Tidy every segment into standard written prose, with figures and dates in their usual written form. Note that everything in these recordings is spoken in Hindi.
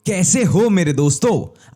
कैसे हो मेरे दोस्तों।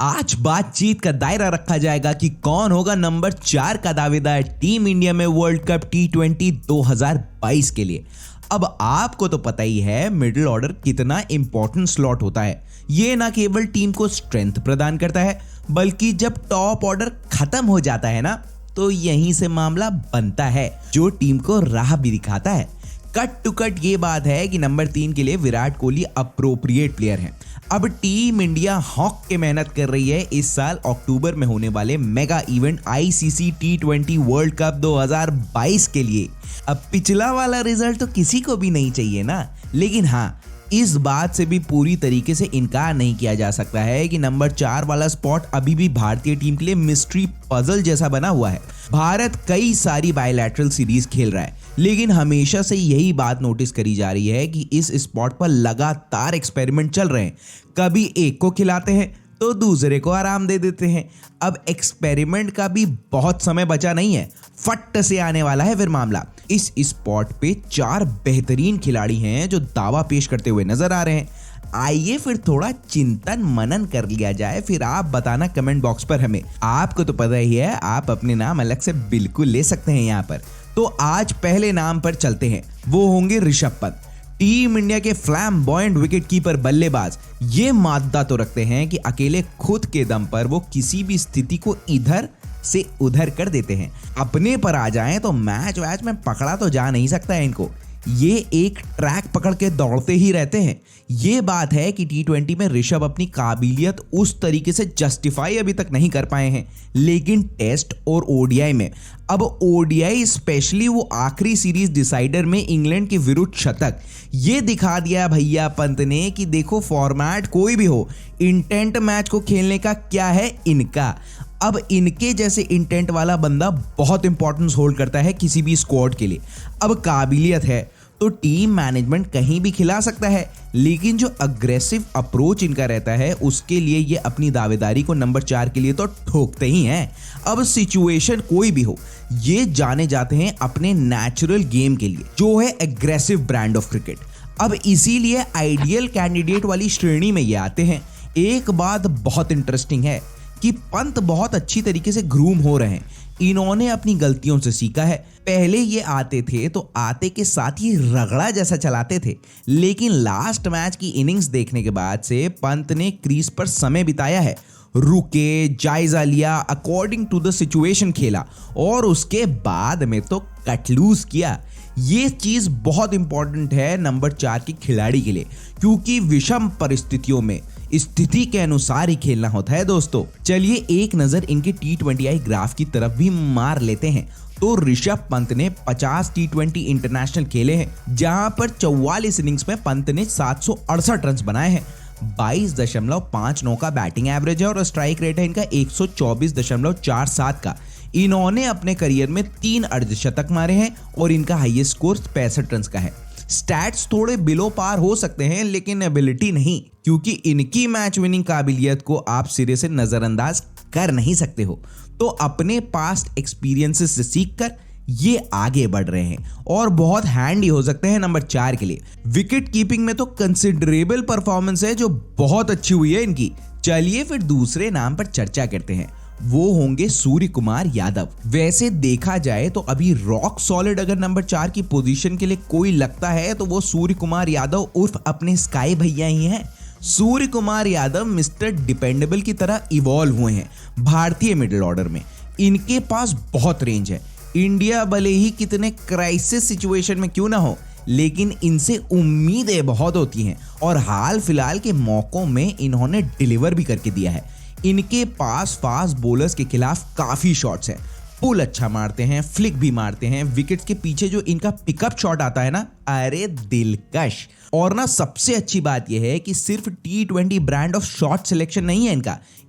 आज बातचीत का दायरा रखा जाएगा कि कौन होगा नंबर 4 का दावेदार टीम इंडिया में वर्ल्ड कप T20 2022 के लिए। अब आपको तो पता ही है मिडिल ऑर्डर कितना इंपॉर्टेंट स्लॉट होता है। ये ना केवल टीम को स्ट्रेंथ प्रदान करता है बल्कि जब टॉप ऑर्डर खत्म हो जाता है ना तो यहीं से मामला बनता है जो टीम को राह भी दिखाता है। कट टू कट ये बात है कि नंबर 3 के लिए विराट कोहली अप्रोप्रिएट प्लेयर हैं। अब टीम इंडिया हॉक के मेहनत कर रही है इस साल अक्टूबर में होने वाले mega event ICC T20 world cup 2022 के लिए। अब पिछला वाला रिजल्ट तो किसी को भी नहीं चाहिए ना, लेकिन हाँ इस बात से भी पूरी तरीके से इनकार नहीं किया जा सकता है कि नंबर 4 वाला स्पॉट अभी भी भारतीय टीम के लिए मिस्ट्री पजल जैसा बना हुआ है। भारत कई सारी बायलैटरल सीरीज खेल रहा है, लेकिन हमेशा से यही बात नोटिस करी जा रही है कि इस स्पॉट पर लगातार एक्सपेरिमेंट चल रहे हैं। कभी एक को खिलाते हैं तो दूसरे को आराम दे देते हैं। अब एक्सपेरिमेंट का भी बहुत समय बचा नहीं है, फट से आने वाला है फिर मामला। इस स्पॉट पे 4 बेहतरीन खिलाड़ी हैं जो दावा पेश करते हुए नजर आ रहे हैं। आइए फिर थोड़ा चिंतन मनन कर लिया जाए, फिर आप बताना कमेंट बॉक्स पर हमें। आपको तो पता ही है आप अपने नाम अलग से बिल्कुल ले सकते हैं यहाँ पर। तो आज पहले नाम पर चलते हैं, वो होंगे ऋषभ पंत। टीम इंडिया के फ्लैम्बॉयंट विकेट कीपर बल्लेबाज ये मादा तो रखते हैं कि अकेले खुद के दम पर वो किसी भी स्थिति को इधर से उधर कर देते हैं। अपने पर आ जाएं तो मैच में पकड़ा तो जा नहीं सकता है इनको। ये एक ट्रैक पकड़ के दौड़ते ही रहते हैं। ये बात है कि T20 में ऋषभ अपनी काबिलियत उस तरीके से जस्टिफाई अभी तक नहीं कर पाए हैं, लेकिन टेस्ट और ODI में, अब ODI स्पेशली वो आखिरी सीरीज डिसाइडर में इंग्लैंड के विरुद्ध शतक, ये दिखा दिया भैया पंत ने कि देखो फॉर्मेट कोई भी हो, इंटेंट मैच को खेलने का क्या है इनका। अब इनके जैसे इंटेंट वाला बंदा बहुत इंपॉर्टेंस होल्ड करता है किसी भी स्क्वाड के लिए। अब काबिलियत है तो टीम मैनेजमेंट कहीं भी खिला सकता है, लेकिन जो अग्रेसिव अप्रोच इनका रहता है उसके लिए ये अपनी दावेदारी को नंबर 4 के लिए तो ठोकते ही हैं। अब सिचुएशन कोई भी हो, ये जाने जाते हैं अपने नेचुरल गेम के लिए जो है एग्रेसिव ब्रांड ऑफ क्रिकेट। अब इसीलिए आइडियल कैंडिडेट वाली श्रेणी में ये आते हैं। एक बात बहुत इंटरेस्टिंग है कि पंत बहुत अच्छी तरीके से ग्रूम हो रहे हैं। इन्होंने अपनी गलतियों से सीखा है। पहले ये आते थे तो आते के साथ ही रगड़ा जैसा चलाते थे, लेकिन लास्ट मैच की इनिंग्स देखने के बाद से पंत ने क्रीज पर समय बिताया है, रुके, जायजा लिया, अकॉर्डिंग टू द सिचुएशन खेला और उसके बाद में तो कट लूज किया। ये चीज बहुत इंपॉर्टेंट है नंबर 4 के खिलाड़ी के लिए, क्योंकि विषम परिस्थितियों में स्थिति के अनुसार ही खेलना होता है दोस्तों। चलिए एक नजर इनके T20I ग्राफ की तरफ भी मार लेते हैं। तो ऋषभ पंत ने 50 T20 इंटरनेशनल खेले हैं, जहां पर 44 इनिंग्स में पंत ने 768 रन बनाए हैं। 22.59 का बैटिंग एवरेज है और स्ट्राइक रेट है इनका 124.47 का। इन्होंने अपने करियर में 3 अर्धशतक मारे हैं और इनका हाईएस्ट स्कोर 65 रन का है। स्टैट्स थोड़े बिलो पार हो सकते हैं, लेकिन एबिलिटी नहीं, क्योंकि इनकी मैच विनिंग काबिलियत को आप सिरे से नजरअंदाज कर नहीं सकते हो। तो अपने पास्ट एक्सपीरियंसेस से सीखकर ये आगे बढ़ रहे हैं और बहुत हैंडी हो सकते हैं नंबर 4 के लिए। विकेट कीपिंग में तो कंसिडरेबल परफॉर्मेंस है जो बहुत अच्छी हुई है इनकी। चलिए फिर दूसरे नाम पर चर्चा करते हैं, वो होंगे सूर्य कुमार यादव। वैसे देखा जाए तो अभी रॉक सॉलिड अगर नंबर 4 की पोजीशन के लिए कोई लगता है तो वो सूर्य कुमार यादव उर्फ अपने स्काई भैया ही हैं। सूर्य कुमार यादव मिस्टर डिपेंडेबल की तरह इवॉल्व हुए हैं भारतीय मिडिल ऑर्डर में। इनके पास बहुत रेंज है। इंडिया भले ही कितने क्राइसिस सिचुएशन में क्यों ना हो, लेकिन इनसे उम्मीदें बहुत होती हैं और हाल फिलहाल के मौकों में इन्होंने डिलीवर भी करके दिया है। इनके पास फास्ट बॉलर्स के खिलाफ काफी शॉट्स हैं, पुल अच्छा मारते हैं, फ्लिक भी मारते हैं। विकेट्स के पीछे जो इनका पिकअप शॉट आता है ना, अरे दिलकश। और ना सबसे अच्छी बात यह है कि सिर्फ T20 brand of shot selection नहीं है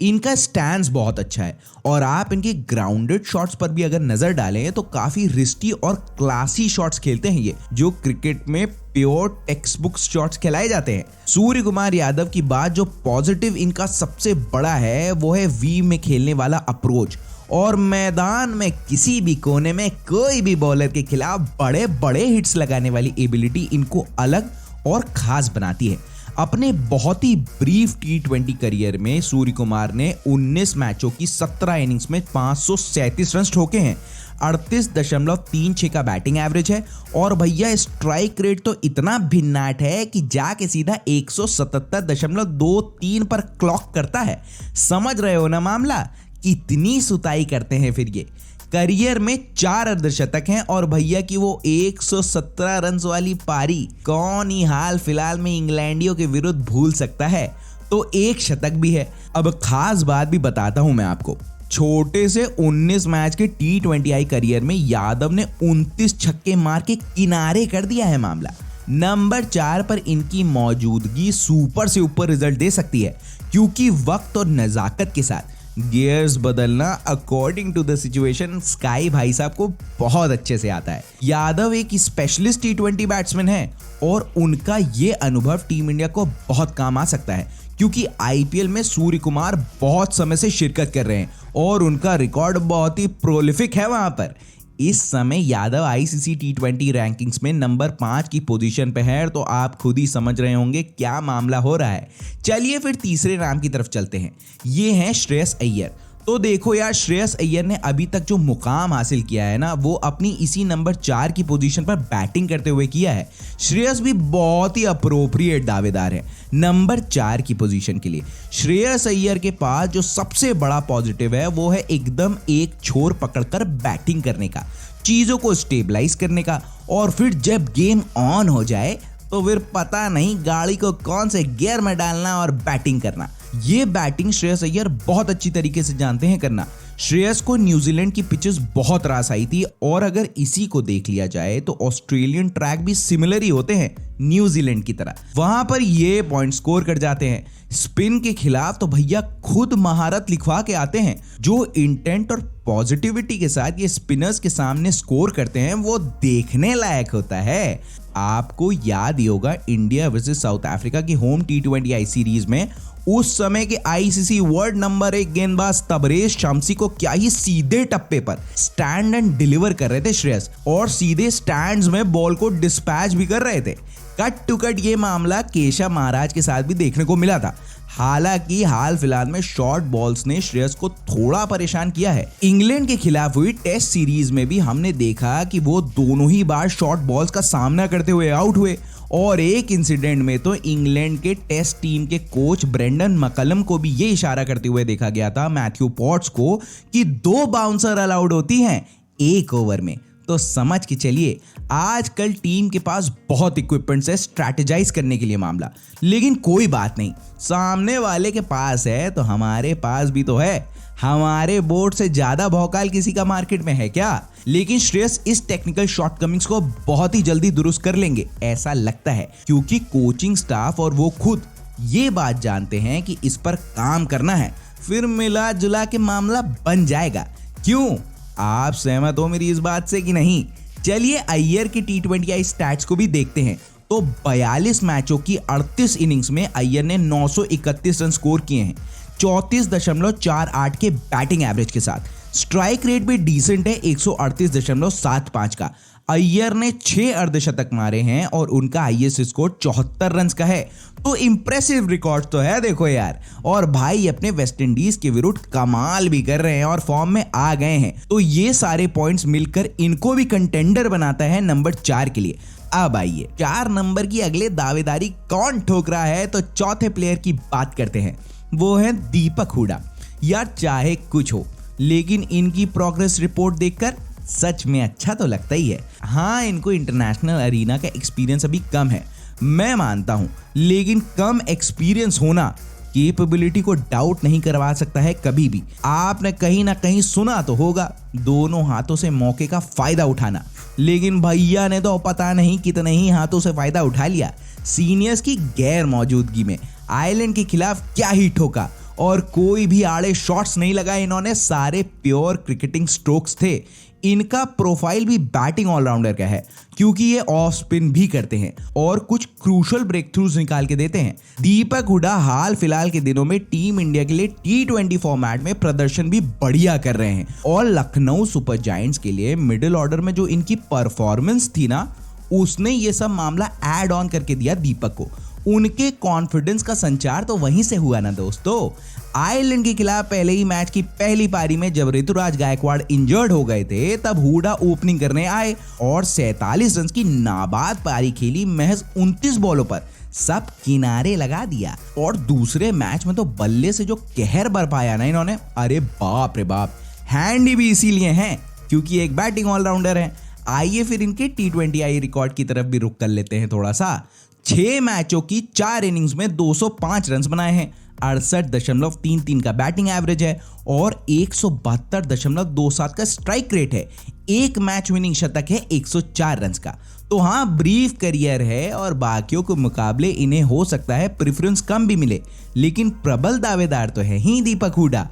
इनका स्टैंस बहुत अच्छा है। और आप इनके ग्राउंडेड शॉट्स पर भी अगर नजर डालें तो काफी रिस्टी और क्लासी शॉट्स खेलते हैं ये, जो क्रिकेट में प्योर टेक्स्ट बुक शॉट्स खिलाए जाते हैं। सूर्य कुमार यादव की बात जो पॉजिटिव इनका सबसे बड़ा है वो है वी में खेलने वाला अप्रोच, और मैदान में किसी भी कोने में कोई भी बॉलर के खिलाफ बड़े बड़े हिट्स लगाने वाली एबिलिटी इनको अलग और खास बनाती है। अपने बहुत ही ब्रीफ T20 करियर में सूर्य कुमार ने 19 मैचों की 17 इनिंग्स में 537 रन ठोके हैं। 38.36 का बैटिंग एवरेज है और भैया स्ट्राइक रेट तो इतना भिन्नाट है कि जाके सीधा 177.23 पर क्लॉक करता है। समझ रहे हो ना मामला, कितनी सुताई करते हैं फिर ये। करियर में 4 अर्धशतक हैं और भैया की वो 117 रन वाली पारी कौन ही हाल फिलहाल में इंग्लैंडियों के विरुद्ध भूल सकता है। तो एक शतक भी है। अब खास बात भी बताता हूं मैं आपको, छोटे से 19 मैच के T20I करियर में यादव ने 29 छक्के मार के किनारे कर दिया है मामला। नंबर 4 पर इनकी मौजूदगी सुपर से ऊपर रिजल्ट दे सकती है, क्योंकि वक्त और नजाकत के साथ गियर्स बदलना according to the situation Sky भाई साहब को बहुत अच्छे से आता है। यादव एक स्पेशलिस्ट T20 बैट्समैन है और उनका ये अनुभव टीम इंडिया को बहुत काम आ सकता है, क्योंकि IPL में सूर्य कुमार बहुत समय से शिरकत कर रहे हैं और उनका रिकॉर्ड बहुत ही प्रोलिफिक है वहां पर। इस समय यादव ICC T20 रैंकिंग्स में नंबर 5 की पोजीशन पे है, तो आप खुद ही समझ रहे होंगे क्या मामला हो रहा है। चलिए फिर तीसरे नाम की तरफ चलते हैं। ये हैं श्रेयस अय्यर। तो देखो यार, श्रेयस अय्यर ने अभी तक जो मुकाम हासिल किया है ना, वो अपनी इसी नंबर 4 की पोजीशन पर बैटिंग करते हुए किया है। श्रेयस भी बहुत ही अप्रोप्रिएट दावेदार है नंबर 4 की पोजीशन के लिए। श्रेयस अय्यर के पास जो सबसे बड़ा पॉजिटिव है वो है एकदम एक छोर पकड़कर बैटिंग करने का, चीजों को स्टेबलाइज करने का, और फिर जब गेम ऑन हो जाए तो फिर पता नहीं गाड़ी को कौन से गियर में डालना और बैटिंग करना। ये बैटिंग श्रेयस अय्यर बहुत अच्छी तरीके से जानते हैं करना। श्रेयस को न्यूजीलैंड की पिचेस बहुत रास आई थी, और अगर इसी को देख लिया जाए तो ऑस्ट्रेलियन ट्रैक भी सिमिलर ही होते हैं न्यूजीलैंड की तरह। वहां पर ये पॉइंट स्कोर कर जाते हैं। स्पिन के खिलाफ तो भैया खुद महारत लिखवा के आते हैं। जो इंटेंट और पॉजिटिविटी के साथ ये स्पिनर्स के सामने स्कोर करते हैं वो देखने लायक होता है। आपको याद ही होगा इंडिया वर्सेस साउथ अफ्रीका की होम T20I सीरीज में उस समय के ICC वर्ल्ड नंबर 1 गेंदबाज तबरेज शम्सी को क्या ही सीधे टप्पे पर स्टैंड एंड डिलीवर कर रहे थे श्रेयस, और सीधे स्टैंड्स में बॉल को डिस्पैच भी कर रहे थे। कट टू कट ये मामला केशव महाराज के साथ भी देखने को मिला था। हालांकि हाल फिलहाल में शॉर्ट बॉल्स ने श्रेयस को थोड़ा परेशान किया है। इंग्लैंड के खिलाफ हुई टेस्ट सीरीज में भी हमने देखा कि वो दोनों ही बार शॉर्ट बॉल्स का सामना करते हुए आउट हुए, और एक इंसिडेंट में तो इंग्लैंड के टेस्ट टीम के कोच ब्रेंडन मकलम को भी ये इशारा करते हुए देखा गया था मैथ्यू पॉट्स को कि 2 बाउंसर अलाउड होती हैं 1 ओवर में। तो समझ के चलिए आजकल टीम के पास बहुत इक्विपमेंट्स है स्ट्रैटेजाइज करने के लिए मामला। लेकिन कोई बात नहीं, सामने वाले के पास है तो हमारे पास भी तो है। हमारे बोर्ड से ज्यादा भौकाल किसी का मार्केट में है क्या? लेकिन श्रेयस इस टेक्निकल शॉर्टकमिंग्स को बहुत ही जल्दी दुरुस्त कर लेंगे ऐसा लगता है, क्योंकि कोचिंग स्टाफ और वो खुद ये बात जानते हैं कि इस पर काम करना है, फिर मिला जुला के मामला बन जाएगा। क्यों, आप सहमत हो मेरी इस बात से कि नहीं? चलिए अय्यर की T20I स्टैट्स को भी देखते हैं। तो 42 मैचों की 38 इनिंग्स में अय्यर ने 931 रन स्कोर किए हैं 34.48 के बैटिंग एवरेज के साथ। स्ट्राइक रेट भी डिसेंट है 138.75 का। अय्यर ने 6 अर्धशतक मारे हैं और उनका हाईएस्ट स्कोर 74 रन का है। तो इंप्रेसिव रिकॉर्ड तो है देखो यार। और भाई अपने वेस्ट इंडीज के विरुद्ध कमाल भी कर रहे हैं और फॉर्म में आ गए हैं। तो ये सारे पॉइंट्स मिलकर इनको भी कंटेंडर बनाता है नंबर 4 के लिए। अब आइए 4 नंबर की अगले दावेदारी कौन ठोक रहा है, तो चौथे प्लेयर की बात करते हैं। वो है दीपक हुडा। यार चाहे कुछ हो, लेकिन इनकी प्रोग्रेस रिपोर्ट देखकर सच में अच्छा तो लगता ही है। हाँ, इनको इंटरनेशनल अरीना का एक्सपीरियंस अभी कम है, मैं मानता हूं, लेकिन कम एक्सपीरियंस होना कैपेबिलिटी को डाउट नहीं करवा सकता है कभी भी। आपने कहीं ना कहीं सुना तो होगा, दोनों हाथों से मौके का फायदा उठाना, लेकिन भैया ने तो पता नहीं कितने ही हाथों से फायदा उठा लिया। सीनियर्स की गैर मौजूदगी में आयरलैंड के खिलाफ क्या ही ठोका, और कोई भी आड़े शॉट्स नहीं लगाए इन्होंने, सारे प्योर क्रिकेटिंग स्ट्रोक्स थे। इनका प्रोफाइल भी बैटिंग ऑलराउंडर का है, क्योंकि ये ऑफ स्पिन भी करते हैं और कुछ क्रूशल ब्रेक थ्रूज निकाल के देते हैं। दीपक हुडा हाल फिलहाल के दिनों में टीम इंडिया के लिए T20 फॉर्मेट में प्रदर्शन भी बढ़िया कर रहे हैं, और लखनऊ सुपर जायंट्स के लिए मिडिल ऑर्डर में जो इनकी परफॉर्मेंस थी ना, उसने ये सब मामला ऐड ऑन करके दिया दीपक को। उनके कॉन्फिडेंस का संचार तो वहीं से हुआ ना दोस्तों। आयरलैंड के खिलाफ पहले ही मैच की पहली पारी में जब ऋतुराज गायकवाड़ इंजर्ड हो गए थे, तब हुडा ओपनिंग करने आए और 47 रन की नाबाद पारी खेली। महज 29 बॉलों पर सब किनारे लगा दिया और दूसरे मैच में तो बल्ले से जो कहर बरपाया ना इन्होंने, अरे बाप रे बाप। हैंडी भी इसीलिए हैं क्योंकि एक बैटिंग ऑलराउंडर है। आइए फिर इनके T20I रिकॉर्ड की तरफ भी रुक कर लेते हैं थोड़ा सा। 6 मैचों की 4 इनिंग्स में 205 रन बनाए हैं, 68.33 का बैटिंग एवरेज है और 172.27 का स्ट्राइक रेट है। एक मैच विनिंग शतक है 104 रन का। तो हाँ, ब्रीफ करियर है और बाकियों के मुकाबले इन्हें हो सकता है प्रेफरेंस कम भी मिले, लेकिन प्रबल दावेदार तो है ही दीपक हुडा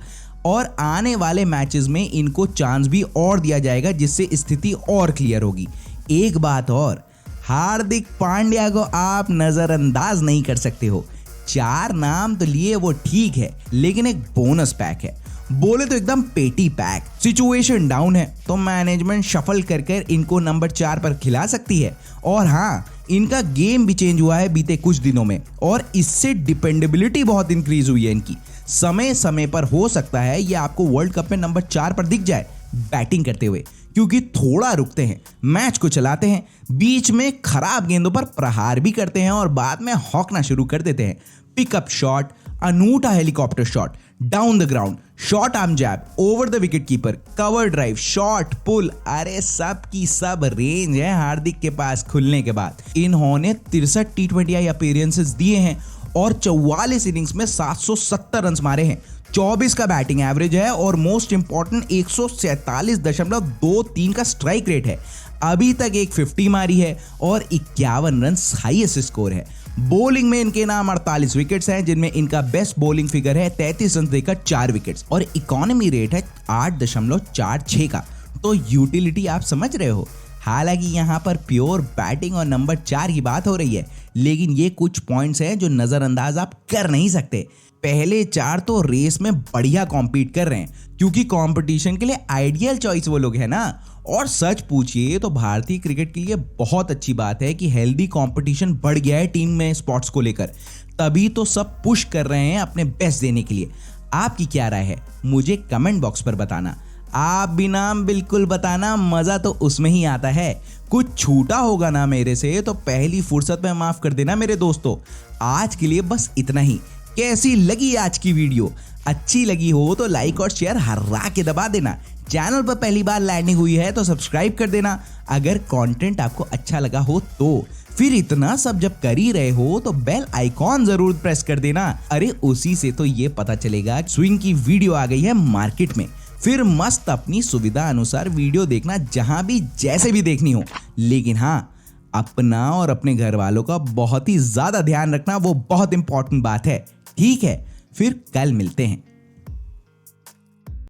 और आने वाले मैचेस में इनको चांस भी और दिया जाएगा, जिससे स्थिति और क्लियर होगी। एक बात और, हार्दिक पांड्या को आप नजरअंदाज नहीं कर सकते हो। 4 नाम तो लिए वो ठीक है, लेकिन एक बोनस पैक है, बोले तो एकदम पेटी पैक। सिचुएशन डाउन है तो मैनेजमेंट शफल कर इनको नंबर 4 पर खिला सकती है। और हाँ, इनका गेम भी चेंज हुआ है बीते कुछ दिनों में और इससे डिपेंडेबिलिटी बहुत इंक्रीज हुई है इनकी। समय समय पर हो सकता है ये आपको वर्ल्ड कप में नंबर 4 पर दिख जाए बैटिंग करते हुए, क्योंकि थोड़ा रुकते हैं, मैच को चलाते हैं, बीच में खराब गेंदों पर प्रहार भी करते हैं और बाद में हौंकना शुरू कर देते हैं। पिकअप शॉट, अनूठा helicopter shot, down the ground, short arm jab, over the wicket keeper, cover drive, shot pull, अरे सब की सब रेंज है हार्दिक के पास खुलने के बाद। इन्होंने 63 T20I अपीयरेंसेस दिए हैं और 44 इनिंग्स में 770 रन मारे हैं, 24 का बैटिंग एवरेज है और मोस्ट इंपॉर्टेंट 147.23 का स्ट्राइक रेट है। अभी तक एक 50 मारी है और 51 रन हाईएस्ट स्कोर है। बॉलिंग में इनके नाम 48 विकेट्स हैं, जिनमें इनका बेस्ट बॉलिंग फिगर है 33 रन देकर 4 विकेट्स और इकोनॉमी रेट है 8.46 का। तो यूटिलिटी आप समझ रहे हो। हालांकि यहाँ पर प्योर बैटिंग और नंबर 4 की बात हो रही है, लेकिन ये कुछ पॉइंट्स हैं जो नजरअंदाज आप कर नहीं सकते। पहले 4 तो रेस में बढ़िया कॉम्पीट कर रहे हैं, क्योंकि कंपटीशन के लिए आइडियल चॉइस वो लोग हैं ना। और सच पूछिए तो भारतीय क्रिकेट के लिए बहुत अच्छी बात है कि हेल्दी कंपटीशन बढ़ गया है टीम में स्पॉट्स को लेकर, तभी तो सब पुश कर रहे हैं अपने बेस्ट देने के लिए। आपकी क्या राय है मुझे कमेंट बॉक्स पर बताना। आप भी नाम बिल्कुल बताना, मजा तो उसमें ही आता है। कुछ छूटा होगा ना मेरे से तो पहली फुर्सत में माफ कर देना मेरे दोस्तों। आज के लिए बस इतना ही। कैसी लगी आज की वीडियो? अच्छी लगी हो तो लाइक और शेयर हर्रा के दबा देना। चैनल पर पहली बार लैंडिंग हुई है तो सब्सक्राइब कर देना। अगर कंटेंट आपको अच्छा लगा हो तो फिर इतना सब जब कर ही रहे हो तो बेल आइकॉन जरूर प्रेस कर देना। अरे उसी से तो ये पता चलेगा स्विंग की वीडियो आ गई है मार्केट में। फिर मस्त अपनी सुविधा अनुसार वीडियो देखना, जहां भी जैसे भी देखनी हो। लेकिन हाँ, अपना और अपने घर वालों का बहुत ही ज्यादा ध्यान रखना, वो बहुत इंपॉर्टेंट बात है। ठीक है, फिर कल मिलते हैं।